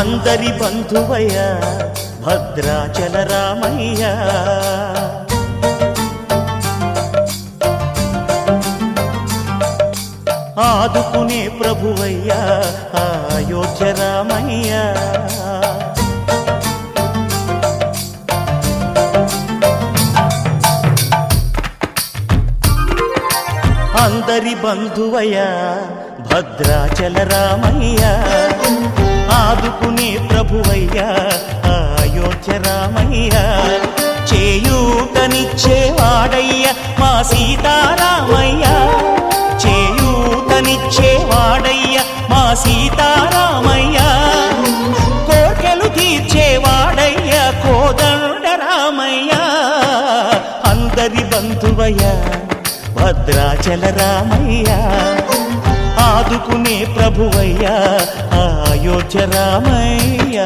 అందరి బంధువయ్యా భద్రాచల రామయ్య ఆదుకునే ప్రభువయ్యా అయోధ్య రామయ్య అందరి బంధువయ్యా భద్రాచల రామయ్య ఆదుకునే ప్రభువయ్యా అయోధ్య రామయ్య చేయూతనిచ్చేవాడయ్య మా సీతారామయ్య చేయూతనిచ్చేవాడయ్య మా సీతారామయ్య కోర్కెలు తీర్చేవాడయ్య కోదండ రామయ్య అందరి బంధువయ్యా భద్రాచల రామయ్య ఆదుకునే ప్రభువయ్యా అయోధ్య రామయ్య।